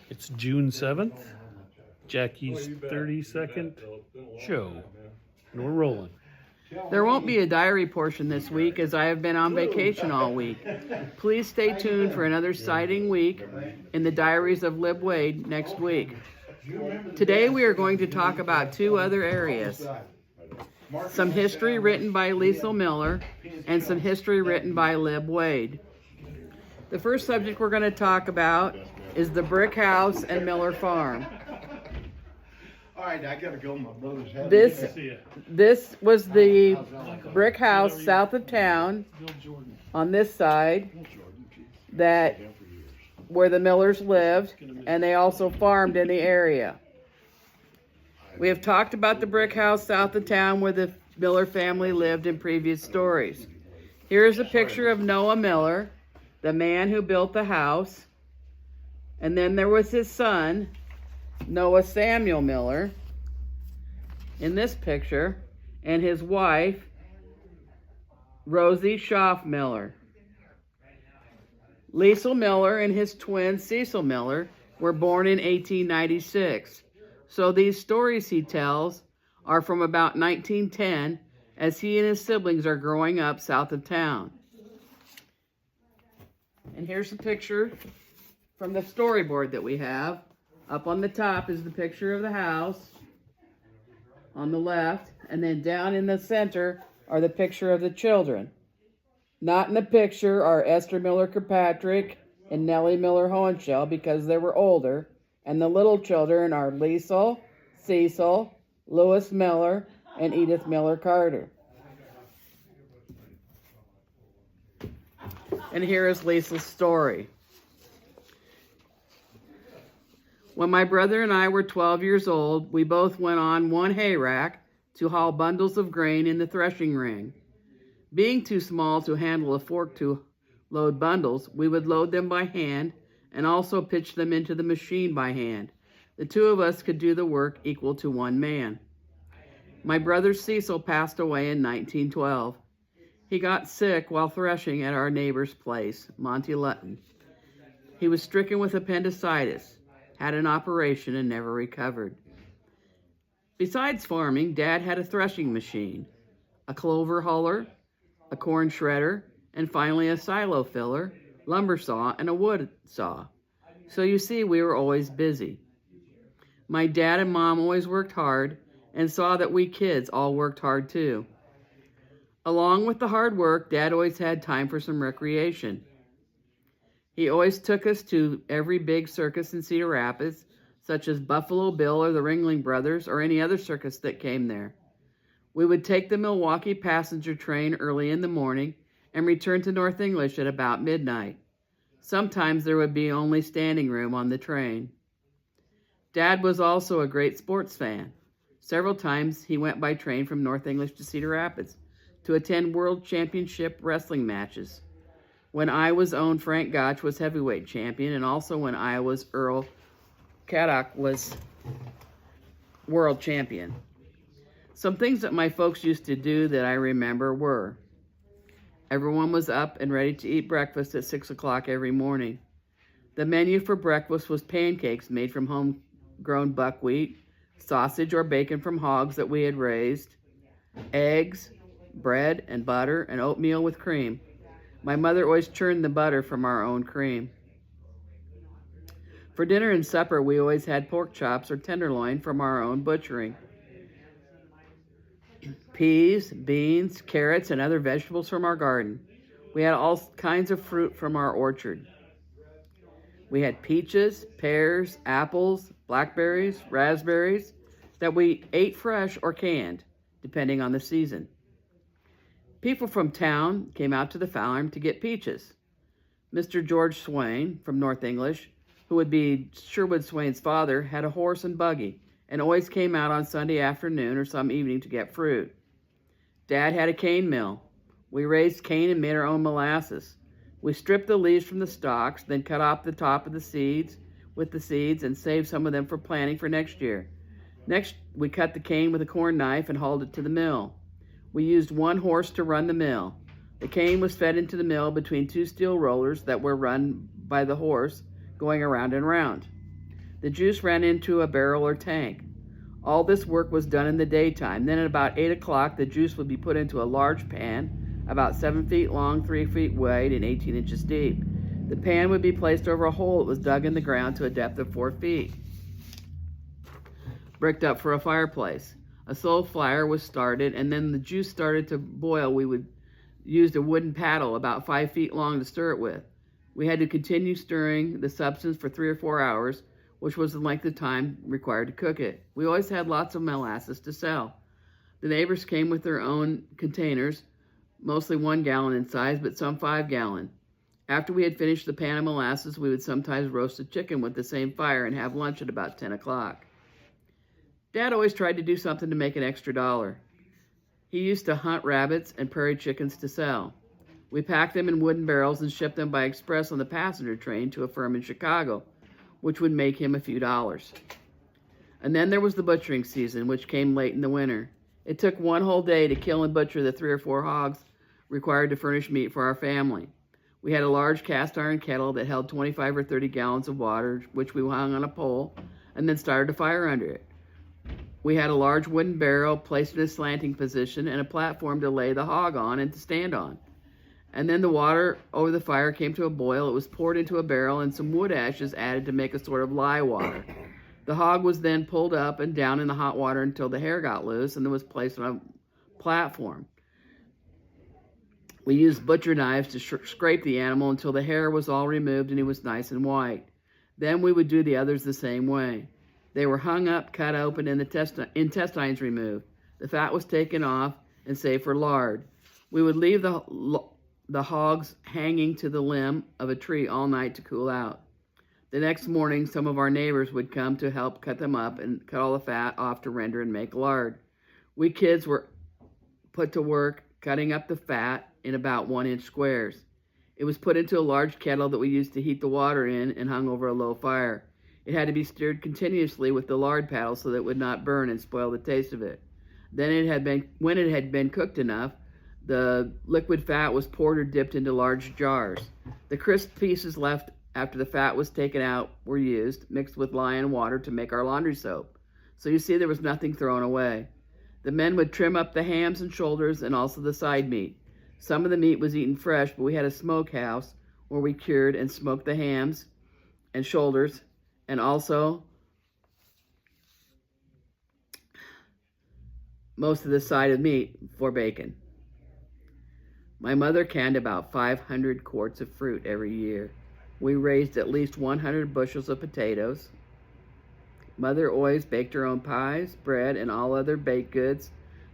It's June 7th, Jackie's 32nd show, and we're rolling. There won't be a diary portion this week as I have been on vacation all week. Please stay tuned for another sighting week in the diaries of Lib Wade next week. Today we are going to talk about two other areas. Some history written by Lecil Miller and some history written by Lib Wade. The first subject we're going to talk about is the brick house and Miller farm. All right, I gotta go. My brother's having This was the brick house south of town on this side that where the Millers lived, and they also farmed in the area. We have talked about the brick house south of town where the Miller family lived in previous stories. Here is a picture of Noah Miller, the man who built the house, and then there was his son, Noah Samuel Miller, in this picture, and his wife, Rosie Schaff Miller. Lecil Miller and his twin, Cecil Miller, were born in 1896. So these stories he tells are from about 1910 as he and his siblings are growing up south of town. And here's a picture from the storyboard that we have. Up on the top is the picture of the house on the left, and then down in the center are the picture of the children. Not in the picture are Esther Miller Kirkpatrick and Nellie Miller Hohenschel because they were older, and the little children are Lecil, Cecil, Louis Miller, and Edith Miller Carter. And here is Lecil's story. When my brother and I were 12 years old, we both went on one hay rack to haul bundles of grain in the threshing ring. Being too small to handle a fork to load bundles, we would load them by hand and also pitch them into the machine by hand. The two of us could do the work equal to one man. My brother Cecil passed away in 1912. He got sick while threshing at our neighbor's place, Monty Lutton. He was stricken with appendicitis, had an operation, and never recovered. Besides farming, Dad had a threshing machine, a clover huller, a corn shredder, and finally a silo filler, lumber saw, and a wood saw. So you see, we were always busy. My dad and mom always worked hard and saw that we kids all worked hard too. Along with the hard work, Dad always had time for some recreation. He always took us to every big circus in Cedar Rapids, such as Buffalo Bill or the Ringling Brothers or any other circus that came there. We would take the Milwaukee passenger train early in the morning and return to North English at about midnight. Sometimes there would be only standing room on the train. Dad was also a great sports fan. Several times he went by train from North English to Cedar Rapids to attend World Championship wrestling matches. When Iowa's own Frank Gotch was heavyweight champion, and also when Iowa's Earl Caddock was world champion. Some things that my folks used to do that I remember were: everyone was up and ready to eat breakfast at 6 o'clock every morning. The menu for breakfast was pancakes made from homegrown buckwheat, sausage or bacon from hogs that we had raised, eggs, bread and butter, and oatmeal with cream. My mother always churned the butter from our own cream. For dinner and supper, we always had pork chops or tenderloin from our own butchering. Peas, beans, carrots, and other vegetables from our garden. We had all kinds of fruit from our orchard. We had peaches, pears, apples, blackberries, raspberries that we ate fresh or canned, depending on the season. People from town came out to the farm to get peaches. Mr. George Swain from North English, who would be Sherwood Swain's father, had a horse and buggy and always came out on Sunday afternoon or some evening to get fruit. Dad had a cane mill. We raised cane and made our own molasses. We stripped the leaves from the stalks, then cut off the top of the seeds with the seeds and saved some of them for planting for next year. Next, we cut the cane with a corn knife and hauled it to the mill. We used one horse to run the mill. The cane was fed into the mill between two steel rollers that were run by the horse, going around and around. The juice ran into a barrel or tank. All this work was done in the daytime. Then at about 8 o'clock, the juice would be put into a large pan, about 7 feet long, 3 feet wide, and 18 inches deep. The pan would be placed over a hole that was dug in the ground to a depth of 4 feet, bricked up for a fireplace. A slow fire was started, and then the juice started to boil. We would use a wooden paddle about 5 feet long to stir it with. We had to continue stirring the substance for 3 or 4 hours, which was the length of time required to cook it. We always had lots of molasses to sell. The neighbors came with their own containers, mostly 1 gallon in size, but some 5 gallon. After we had finished the pan of molasses, we would sometimes roast a chicken with the same fire and have lunch at about 10 o'clock. Dad always tried to do something to make an extra dollar. He used to hunt rabbits and prairie chickens to sell. We packed them in wooden barrels and shipped them by express on the passenger train to a firm in Chicago, which would make him a few dollars. And then there was the butchering season, which came late in the winter. It took 1 whole day to kill and butcher the 3 or 4 hogs required to furnish meat for our family. We had a large cast iron kettle that held 25 or 30 gallons of water, which we hung on a pole and then started a fire under it. We had a large wooden barrel placed in a slanting position and a platform to lay the hog on and to stand on. And then the water over the fire came to a boil. It was poured into a barrel and some wood ashes added to make a sort of lye water. The hog was then pulled up and down in the hot water until the hair got loose and then was placed on a platform. We used butcher knives to scrape the animal until the hair was all removed and he was nice and white. Then we would do the others the same way. They were hung up, cut open, and the intestines removed. The fat was taken off and saved for lard. We would leave the hogs hanging to the limb of a tree all night to cool out. The next morning, some of our neighbors would come to help cut them up and cut all the fat off to render and make lard. We kids were put to work cutting up the fat in about 1-inch squares. It was put into a large kettle that we used to heat the water in and hung over a low fire. It had to be stirred continuously with the lard paddle so that it would not burn and spoil the taste of it. Then when it had been cooked enough, the liquid fat was poured or dipped into large jars. The crisp pieces left after the fat was taken out were used, mixed with lye and water to make our laundry soap. So you see there was nothing thrown away. The men would trim up the hams and shoulders and also the side meat. Some of the meat was eaten fresh, but we had a smokehouse where we cured and smoked the hams and shoulders, and also most of the side of meat for bacon. My mother canned about 500 quarts of fruit every year. We raised at least 100 bushels of potatoes. Mother always baked her own pies, bread, and all other baked goods,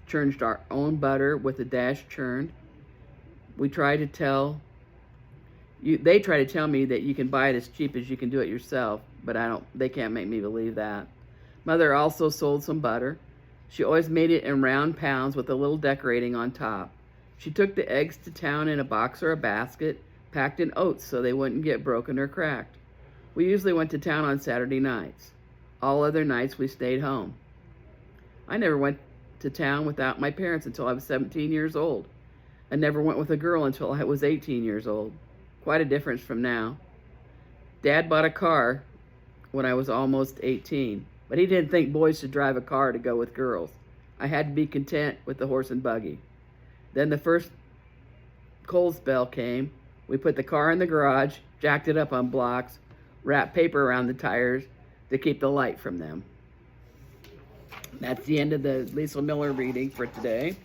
churned our own butter with a dash churned. They try to tell me that you can buy it as cheap as you can do it yourself, but they can't make me believe that. Mother also sold some butter. She always made it in round pounds with a little decorating on top. She took the eggs to town in a box or a basket, packed in oats so they wouldn't get broken or cracked. We usually went to town on Saturday nights. All other nights we stayed home. I never went to town without my parents until I was 17 years old. I never went with a girl until I was 18 years old. Quite a difference from now. Dad bought a car when I was almost 18, but he didn't think boys should drive a car to go with girls. I had to be content with the horse and buggy. Then the first cold spell came. We put the car in the garage, jacked it up on blocks, wrapped paper around the tires to keep the light from them. That's the end of the Lecil Miller reading for today.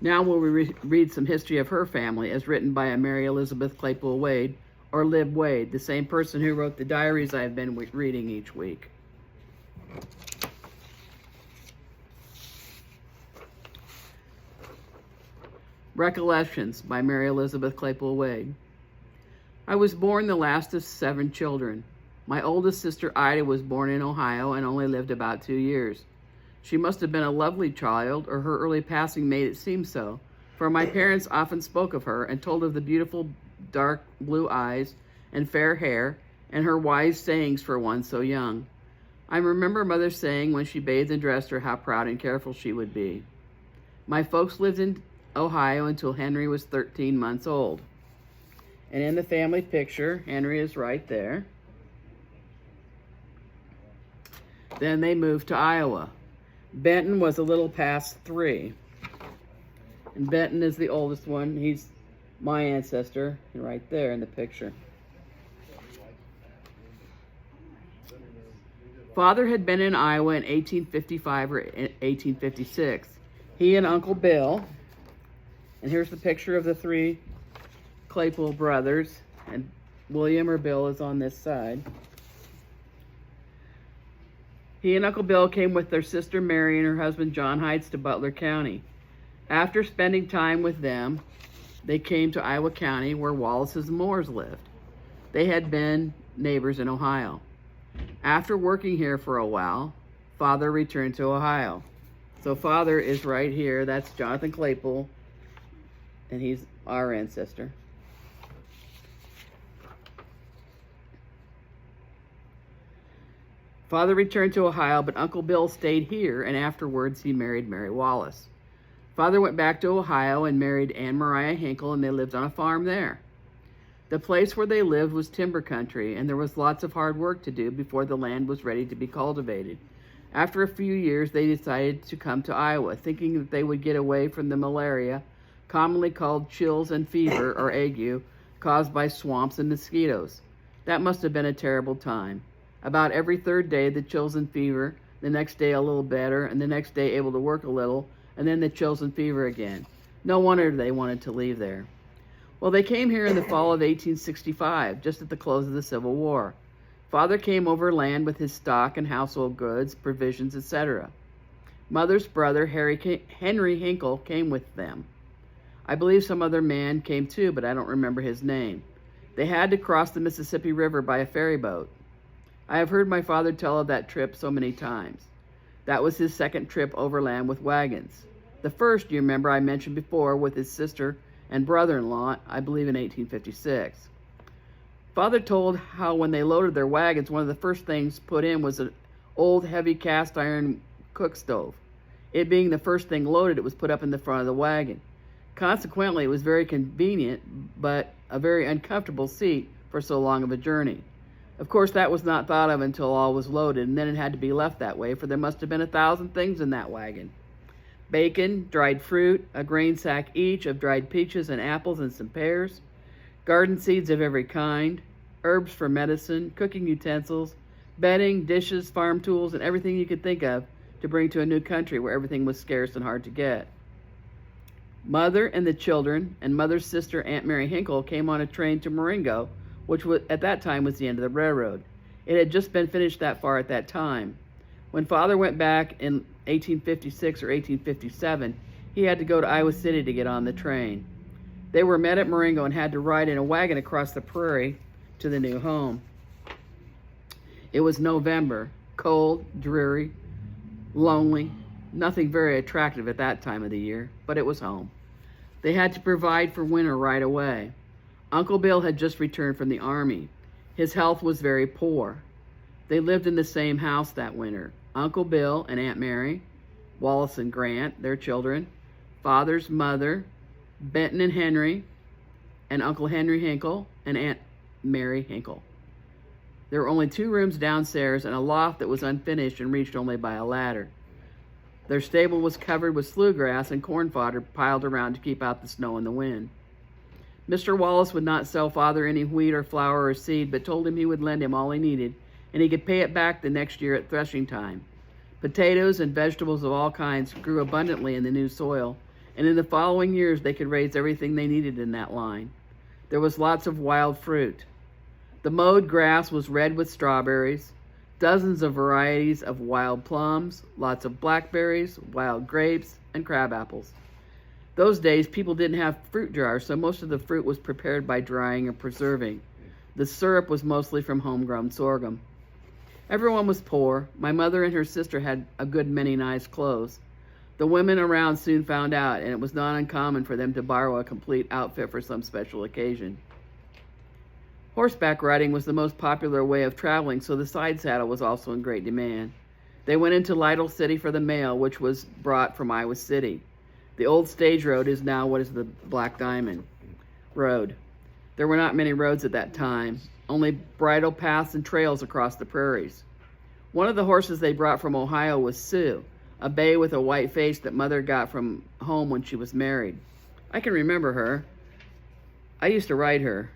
Now we'll read some history of her family as written by a Mary Elizabeth Claypool Wade, or Lib Wade, the same person who wrote the diaries I've been reading each week. Recollections by Mary Elizabeth Claypool Wade. I was born the last of 7 children. My oldest sister Ida was born in Ohio and only lived about 2 years. She must have been a lovely child, or her early passing made it seem so, for my parents often spoke of her and told of the beautiful dark blue eyes and fair hair, and her wise sayings for one so young. I remember Mother saying when she bathed and dressed her how proud and careful she would be. My folks lived in Ohio until Henry was 13 months old. And in the family picture, Henry is right there. Then they moved to Iowa. Benton was a little past 3. And Benton is the oldest one. He's my ancestor, right there in the picture. Father had been in Iowa in 1855 or 1856. He and Uncle Bill, and here's the picture of the 3 Claypool brothers, and William or Bill is on this side. He and Uncle Bill came with their sister Mary and her husband John Heights to Butler County. After spending time with them, they came to Iowa County where Wallace's Moores lived. They had been neighbors in Ohio. After working here for a while, Father returned to Ohio. So Father is right here. That's Jonathan Claypool, and he's our ancestor. Father returned to Ohio, but Uncle Bill stayed here, and afterwards he married Mary Wallace. Father went back to Ohio and married Anne Mariah Hinkle, and they lived on a farm there. The place where they lived was timber country, and there was lots of hard work to do before the land was ready to be cultivated. After a few years, they decided to come to Iowa, thinking that they would get away from the malaria, commonly called chills and fever or ague, caused by swamps and mosquitoes. That must have been a terrible time. About every 3rd day, the chills and fever, the next day a little better, and the next day able to work a little, and then the chills and fever again. No wonder they wanted to leave there. Well, they came here in the fall of 1865, just at the close of the Civil War. Father came overland with his stock and household goods, provisions, etc. Mother's brother, Henry Hinkle, came with them. I believe some other man came too, but I don't remember his name. They had to cross the Mississippi River by a ferry boat. I have heard my father tell of that trip so many times. That was his 2nd trip overland with wagons. The first, you remember, I mentioned before, with his sister and brother-in-law, I believe in 1856. Father told how when they loaded their wagons, one of the first things put in was an old heavy cast iron cook stove. It being the first thing loaded, it was put up in the front of the wagon. Consequently, it was very convenient, but a very uncomfortable seat for so long of a journey. Of course, that was not thought of until all was loaded, and then it had to be left that way, for there must have been 1,000 things in that wagon. Bacon, dried fruit, a grain sack each of dried peaches and apples and some pears, garden seeds of every kind, herbs for medicine, cooking utensils, bedding, dishes, farm tools, and everything you could think of to bring to a new country where everything was scarce and hard to get. Mother and the children and Mother's sister, Aunt Mary Hinkle, came on a train to Marengo, which at that time was the end of the railroad. It had just been finished that far at that time. When Father went back in 1856 or 1857, he had to go to Iowa City to get on the train. They were met at Marengo and had to ride in a wagon across the prairie to the new home. It was November, cold, dreary, lonely, nothing very attractive at that time of the year, but it was home. They had to provide for winter right away. Uncle Bill had just returned from the army. His health was very poor. They lived in the same house that winter. Uncle Bill and Aunt Mary, Wallace and Grant, their children, Father's mother, Benton and Henry, and Uncle Henry Hinkle and Aunt Mary Hinkle. There were only 2 rooms downstairs and a loft that was unfinished and reached only by a ladder. Their stable was covered with slough grass and corn fodder piled around to keep out the snow and the wind. Mr. Wallace would not sell Father any wheat or flour or seed, but told him he would lend him all he needed, and he could pay it back the next year at threshing time. Potatoes and vegetables of all kinds grew abundantly in the new soil, and in the following years they could raise everything they needed in that line. There was lots of wild fruit. The mowed grass was red with strawberries, dozens of varieties of wild plums, lots of blackberries, wild grapes, and crab apples. Those days, people didn't have fruit jars, so most of the fruit was prepared by drying or preserving. The syrup was mostly from homegrown sorghum. Everyone was poor. My mother and her sister had a good many nice clothes. The women around soon found out, and it was not uncommon for them to borrow a complete outfit for some special occasion. Horseback riding was the most popular way of traveling, so the side saddle was also in great demand. They went into Lytle City for the mail, which was brought from Iowa City. The old stage road is now what is the Black Diamond Road. There were not many roads at that time, only bridle paths and trails across the prairies. One of the horses they brought from Ohio was Sue, a bay with a white face that Mother got from home when she was married. I can remember her. I used to ride her.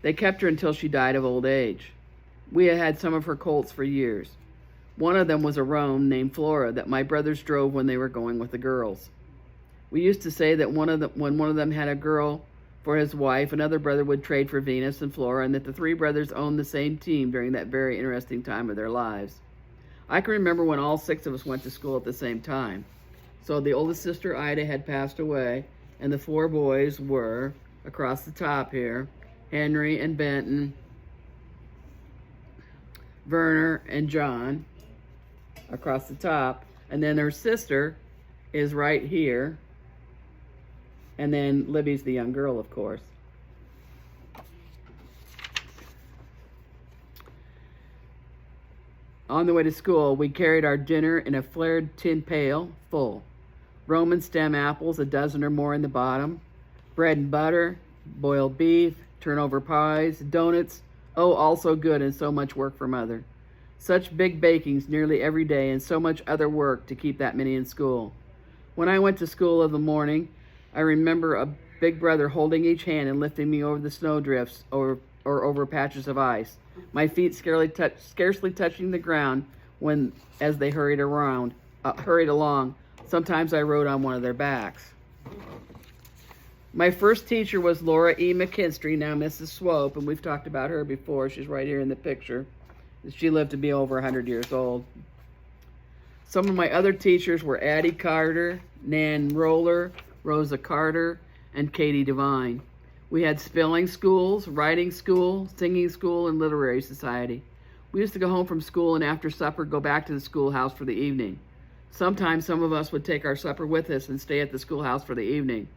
They kept her until she died of old age. We had had some of her colts for years. One of them was a roan named Flora that my brothers drove when they were going with the girls. We used to say that when one of them had a girl for his wife, another brother would trade for Venus and Flora, and that the three brothers owned the same team during that very interesting time of their lives. I can remember when all 6 of us went to school at the same time. So the oldest sister, Ida, had passed away, and the 4 boys were, across the top here, Henry and Benton, Werner and John, across the top, and then her sister is right here, and then Libby's the young girl, of course. On the way to school, we carried our dinner in a flared tin pail full. Roman stem apples, a dozen or more in the bottom, bread and butter, boiled beef, turnover pies, donuts, oh, also good and so much work for Mother. Such big bakings nearly every day and so much other work to keep that many in school. When I went to school of the morning, I remember a big brother holding each hand and lifting me over the snowdrifts or over patches of ice, my feet scarcely touching the ground as they hurried along. Sometimes I rode on one of their backs. My first teacher was Laura E. McKinstry, now Mrs. Swope, and we've talked about her before. She's right here in the picture. She lived to be over 100 years old. Some of my other teachers were Addie Carter, Nan Roller, Rosa Carter, and Katie Devine. We had spelling schools, writing school, singing school, and literary society. We used to go home from school and after supper go back to the schoolhouse for the evening. Sometimes some of us would take our supper with us and stay at the schoolhouse for the evening.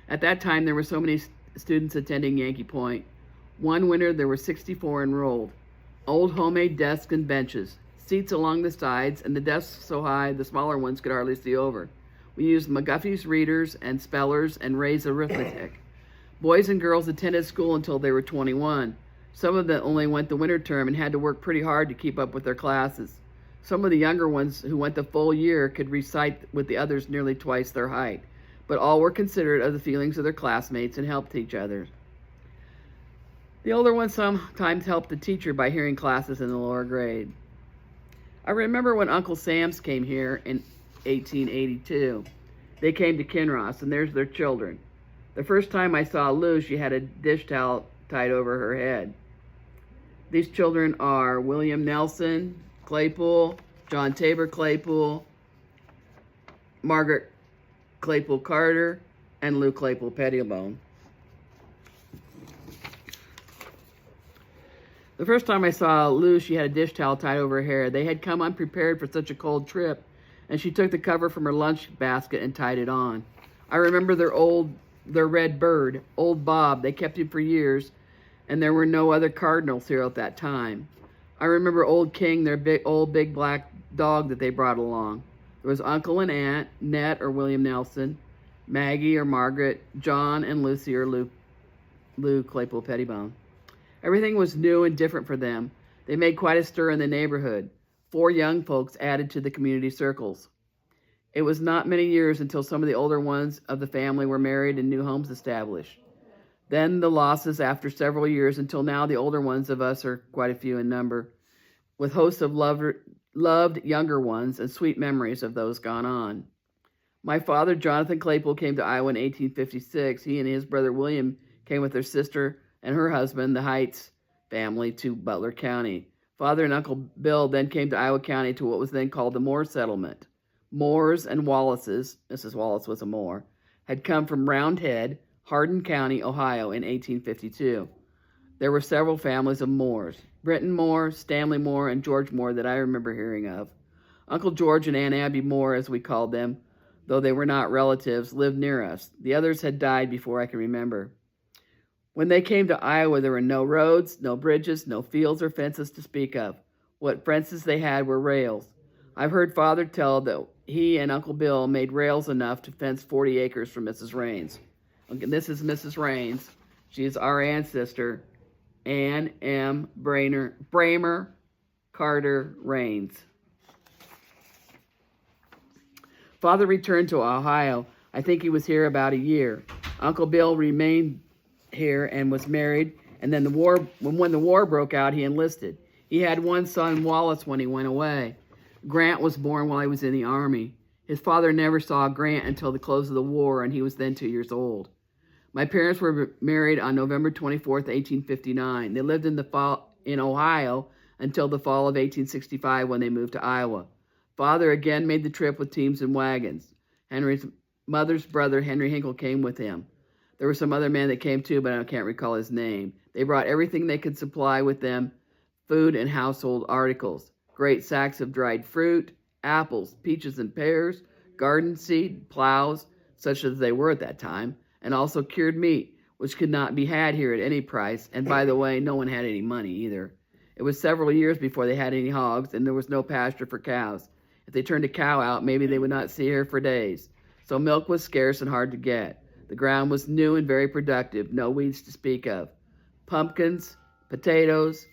At that time, there were so many students attending Yankee Point. One winter, there were 64 enrolled. Old homemade desks and benches, seats along the sides, and the desks so high the smaller ones could hardly see over. We used McGuffey's readers and spellers and Ray's arithmetic. Boys and girls attended school until they were 21. Some of them only went the winter term and had to work pretty hard to keep up with their classes. Some of the younger ones who went the full year could recite with the others nearly twice their height, but all were considerate of the feelings of their classmates and helped each other. The older ones sometimes helped the teacher by hearing classes in the lower grade. I remember when Uncle Sam's came here in 1882. They came to Kinross, and there's their children. The first time I saw Lou, she had a dish towel tied over her head. These children are William Nelson Claypool, John Tabor Claypool, Margaret Claypool Carter, and Lou Claypool Pettibone. The first time I saw Lou, she had a dish towel tied over her hair. They had come unprepared for such a cold trip, and she took the cover from her lunch basket and tied it on. I remember their red bird, Old Bob. They kept him for years, and there were no other cardinals here at that time. I remember Old King, their big black dog that they brought along. There was Uncle and Aunt, Ned or William Nelson, Maggie or Margaret, John and Lucy or Lou Claypool Pettibone. Everything was new and different for them. They made quite a stir in the neighborhood. 4 young folks added to the community circles. It was not many years until some of the older ones of the family were married and new homes established. Then the losses after several years until now the older ones of us are quite a few in number, with hosts of loved younger ones and sweet memories of those gone on. My father, Jonathan Claypool, came to Iowa in 1856. He and his brother William came with their sister and her husband, the Heights family, to Butler County. Father and Uncle Bill then came to Iowa County to what was then called the Moore Settlement. Moores and Wallaces, Mrs. Wallace was a Moore, had come from Round Head, Hardin County, Ohio in 1852. There were several families of Moores, Brenton Moore, Stanley Moore, and George Moore that I remember hearing of. Uncle George and Aunt Abby Moore, as we called them, though they were not relatives, lived near us. The others had died before I can remember. When they came to Iowa, there were no roads, no bridges, no fields or fences to speak of. What fences they had were rails. I've heard Father tell that he and Uncle Bill made rails enough to fence 40 acres for Mrs. Raines. Okay, this is Mrs. Raines. She is our ancestor, Ann M. Bramer Carter Raines. Father returned to Ohio. I think he was here about a year. Uncle Bill remained here and was married, and then when the war broke out, he enlisted. He had one son, Wallace, when he went away. Grant was born while he was in the Army. His father never saw Grant until the close of the war, and he was then 2 years old. My parents were married on November 24th, 1859. They lived in Ohio until the fall of 1865 when they moved to Iowa. Father again made the trip with teams and wagons. Henry's mother's brother, Henry Hinkle, came with him. There were some other men that came too, but I can't recall his name. They brought everything they could supply with them, food and household articles. Great sacks of dried fruit, apples, peaches and pears, garden seed, plows, such as they were at that time, and also cured meat, which could not be had here at any price, and by the way, no one had any money either. It was several years before they had any hogs, and there was no pasture for cows. If they turned a cow out, maybe they would not see her for days. So milk was scarce and hard to get. The ground was new and very productive, no weeds to speak of. Pumpkins, potatoes,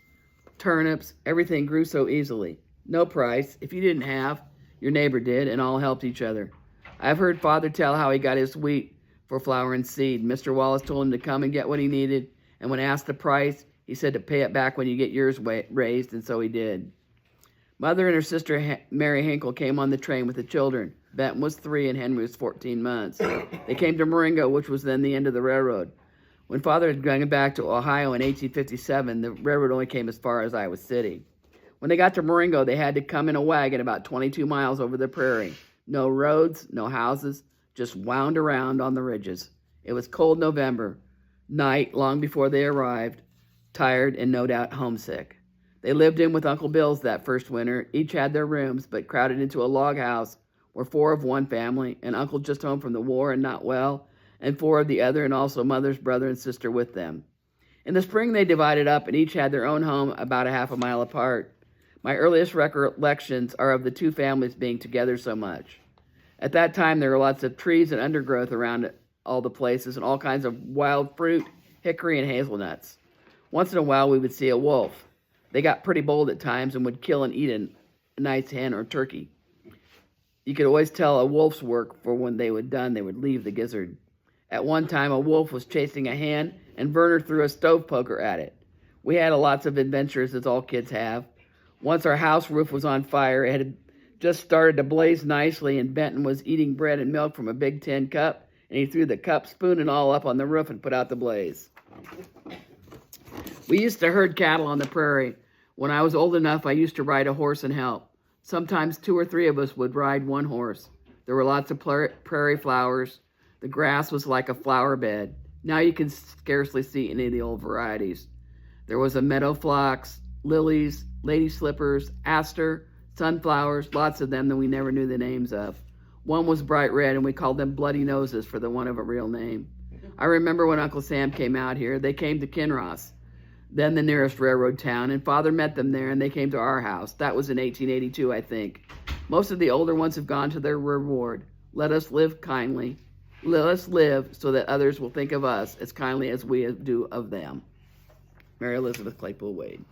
turnips, everything grew so easily. No price. If you didn't have, your neighbor did, and all helped each other. I've heard Father tell how he got his wheat for flour and seed. Mr. Wallace told him to come and get what he needed, and when asked the price, he said to pay it back when you get yours raised, and so he did. Mother and her sister Mary Hinkle came on the train with the children. Benton was 3 and Henry was 14 months. They came to Marengo, which was then the end of the railroad. When Father had gone back to Ohio in 1857, the railroad only came as far as Iowa City. When they got to Marengo, they had to come in a wagon about 22 miles over the prairie. No roads, no houses, just wound around on the ridges. It was cold November night, long before they arrived, tired and no doubt homesick. They lived in with Uncle Bill's that first winter. Each had their rooms, but crowded into a log house were 4 of one family, and Uncle just home from the war and not well, and 4 of the other, and also Mother's brother and sister with them. In the spring, they divided up, and each had their own home about a half a mile apart. My earliest recollections are of the 2 families being together so much. At that time, there were lots of trees and undergrowth around all the places, and all kinds of wild fruit, hickory, and hazelnuts. Once in a while, we would see a wolf. They got pretty bold at times and would kill and eat a nice hen or turkey. You could always tell a wolf's work, for when they were done, they would leave the gizzard. At one time, a wolf was chasing a hen, and Werner threw a stove poker at it. We had lots of adventures, as all kids have. Once our house roof was on fire. It had just started to blaze nicely, and Benton was eating bread and milk from a big tin cup, and he threw the cup, spoon, and all up on the roof and put out the blaze. We used to herd cattle on the prairie. When I was old enough, I used to ride a horse and help. Sometimes 2 or 3 of us would ride one horse. There were lots of prairie flowers. The grass was like a flower bed. Now you can scarcely see any of the old varieties. There was a meadow phlox, lilies, lady slippers, aster, sunflowers, lots of them that we never knew the names of. One was bright red, and we called them bloody noses for the one of a real name. I remember when Uncle Sam came out here, they came to Kinross, then the nearest railroad town, and Father met them there, and they came to our house. That was in 1882, I think. Most of the older ones have gone to their reward. Let us live kindly. Let us live so that others will think of us as kindly as we do of them. Mary Elizabeth Claypool Wade.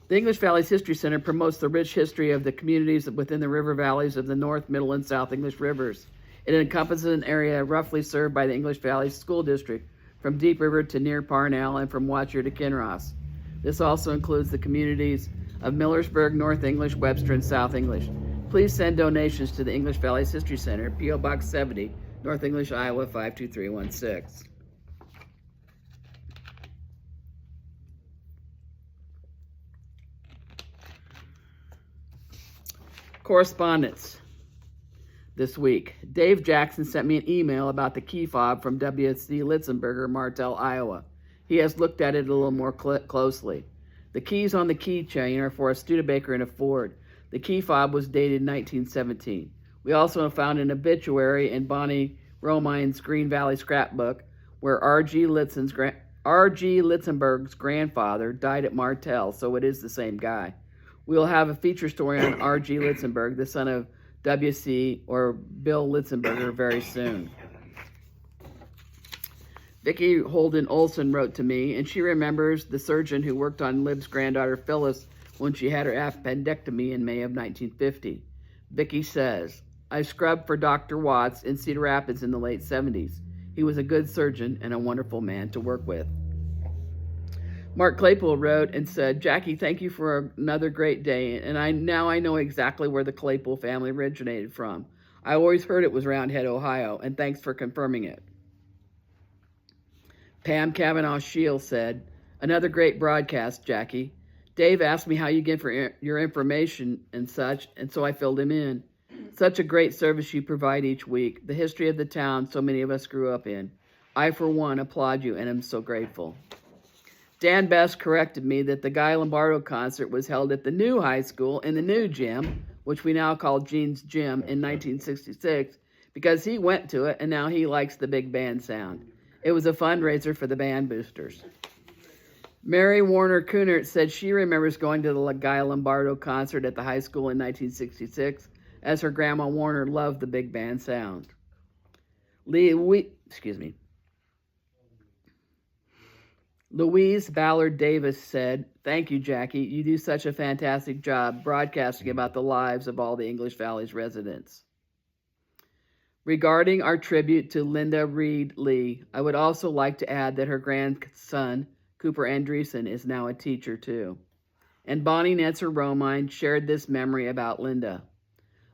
The English Valleys History Center promotes the rich history of the communities within the river valleys of the North, Middle, and South English rivers. It encompasses an area roughly served by the English Valleys School District, from Deep River to near Parnell and from Watcher to Kinross. This also includes the communities of Millersburg, North English, Webster, and South English. Please send donations to the English Valleys History Center, P.O. Box 70, North English, Iowa 52316. Correspondence this week. Dave Jackson sent me an email about the key fob from W.C. Litzenberger, Martell, Iowa. He has looked at it a little more closely. The keys on the keychain are for a Studebaker and a Ford. The key fob was dated 1917. We also found an obituary in Bonnie Romine's Green Valley scrapbook where R.G. Litzenberg's grandfather died at Martell, so it is the same guy. We'll have a feature story on R.G. Litzenberg, the son of W.C. or Bill Litzenberger, very soon. Vicki Holden Olson wrote to me, and she remembers the surgeon who worked on Lib's granddaughter Phyllis when she had her appendectomy in May of 1950. Vicki says, I scrubbed for Dr. Watts in Cedar Rapids in the late 70s. He was a good surgeon and a wonderful man to work with. Mark Claypool wrote and said, Jackie, thank you for another great day, and now I know exactly where the Claypool family originated from. I always heard it was Roundhead, Ohio, and thanks for confirming it. Pam Kavanaugh Shields said, another great broadcast, Jackie. Dave asked me how you get your information and such, and so I filled him in. Such a great service you provide each week, the history of the town so many of us grew up in. I, for one, applaud you and am so grateful. Dan Best corrected me that the Guy Lombardo concert was held at the new high school in the new gym, which we now call Gene's Gym, in 1966, because he went to it and now he likes the big band sound. It was a fundraiser for the band boosters. Mary Warner Kunert said she remembers going to the Guy Lombardo concert at the high school in 1966, as her grandma Warner loved the big band sound. Louise Ballard Davis said, thank you, Jackie. You do such a fantastic job broadcasting about the lives of all the English Valley's residents. Regarding our tribute to Linda Reed Lee, I would also like to add that her grandson, Cooper Andreessen, is now a teacher too. And Bonnie Netzer Romine shared this memory about Linda.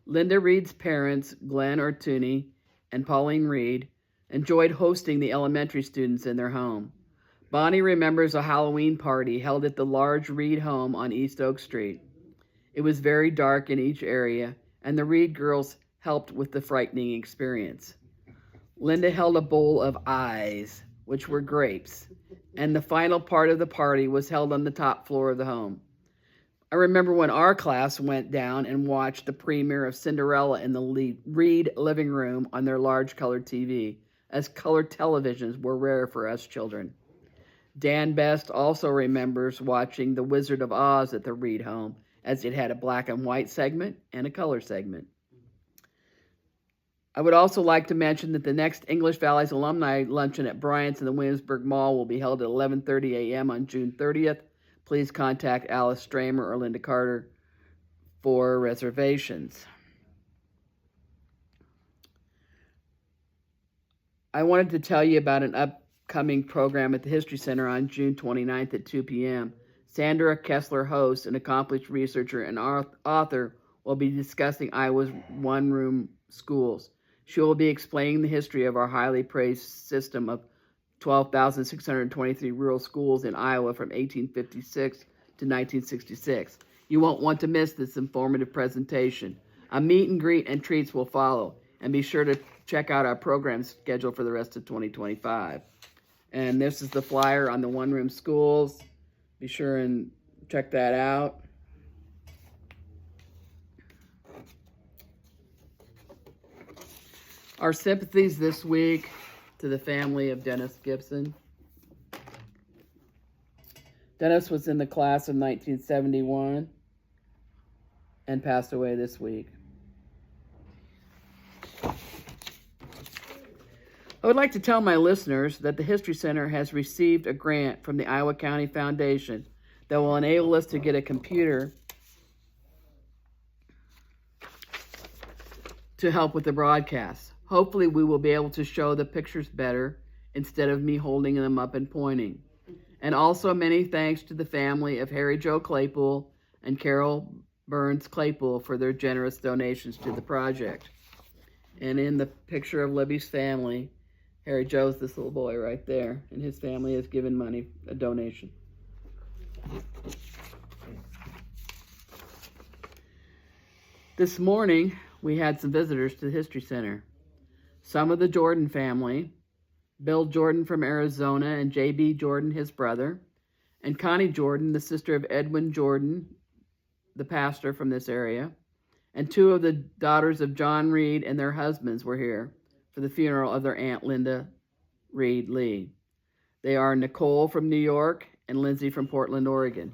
Linda Reed's parents, Glenn Ortuni and Pauline Reed, enjoyed hosting the elementary students in their home. Bonnie remembers a Halloween party held at the large Reed home on East Oak Street. It was very dark in each area, and the Reed girls helped with the frightening experience. Linda held a bowl of eyes, which were grapes, and the final part of the party was held on the top floor of the home. I remember when our class went down and watched the premiere of Cinderella in the Reed living room on their large color TV, as color televisions were rare for us children. Dan Best also remembers watching The Wizard of Oz at the Reed home, as it had a black and white segment and a color segment. I would also like to mention that the next English Valley's alumni luncheon at Bryant's in the Williamsburg Mall will be held at 11:30 a.m. on June 30th. Please contact Alice Stramer or Linda Carter for reservations. I wanted to tell you about an upcoming program at the History Center on June 29th at 2 p.m. Sandra Kessler, host, an accomplished researcher and author, will be discussing Iowa's one-room schools. She will be explaining the history of our highly praised system of 12,623 rural schools in Iowa from 1856 to 1966. You won't want to miss this informative presentation. A meet and greet and treats will follow, and be sure to check out our program schedule for the rest of 2025. And this is the flyer on the one-room schools. Be sure and check that out. Our sympathies this week to the family of Dennis Gibson. Dennis was in the class of 1971 and passed away this week. I would like to tell my listeners that the History Center has received a grant from the Iowa County Foundation that will enable us to get a computer to help with the broadcast. Hopefully we will be able to show the pictures better instead of me holding them up and pointing. And also many thanks to the family of Harry Joe Claypool and Carol Burns Claypool for their generous donations to the project. And in the picture of Libby's family, Harry Joe's this little boy right there, and his family has given money, a donation. This morning, we had some visitors to the History Center. Some of the Jordan family, Bill Jordan from Arizona and J.B. Jordan, his brother, and Connie Jordan, the sister of Edwin Jordan, the pastor from this area. And 2 of the daughters of John Reed and their husbands were here for the funeral of their Aunt Linda Reed Lee. They are Nicole from New York and Lindsay from Portland, Oregon.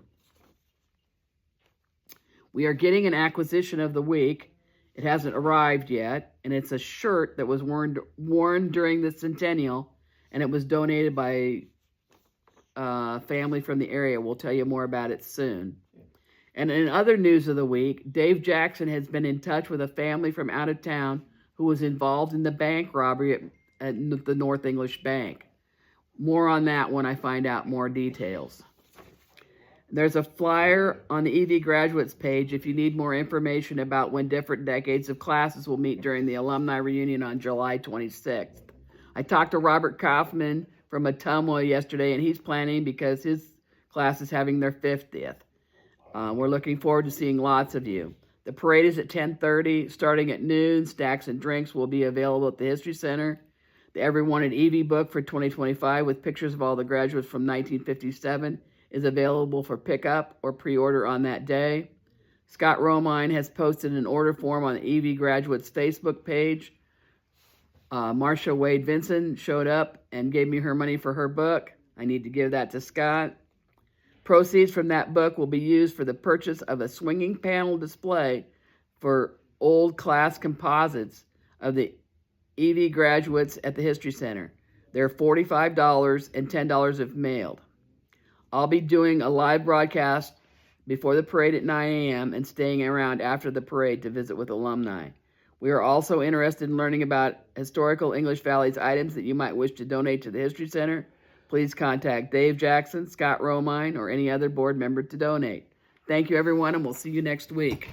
We are getting an acquisition of the week. It hasn't arrived yet, and it's a shirt that was worn during the centennial, and it was donated by a family from the area. We'll tell you more about it soon. And in other news of the week, Dave Jackson has been in touch with a family from out of town who was involved in the bank robbery at the North English Bank. More on that when I find out more details. There's a flyer on the EV graduates page if you need more information about when different decades of classes will meet during the alumni reunion on July 26th. I talked to Robert Kaufman from Ottumwa yesterday, and he's planning because his class is having their 50th. We're looking forward to seeing lots of you. The parade is at 10:30, starting at noon. Snacks and drinks will be available at the History Center. The Everyone at EV book for 2025 with pictures of all the graduates from 1957 is available for pickup or pre-order on that day. Scott Romine has posted an order form on the EV Graduates Facebook page. Marcia Wade Vinson showed up and gave me her money for her book. I need to give that to Scott. Proceeds from that book will be used for the purchase of a swinging panel display for old class composites of the EV graduates at the History Center. They're $45 and $10 if mailed. I'll be doing a live broadcast before the parade at 9 a.m. and staying around after the parade to visit with alumni. We are also interested in learning about historical English Valley's items that you might wish to donate to the History Center. Please contact Dave Jackson, Scott Romine, or any other board member to donate. Thank you, everyone, and we'll see you next week.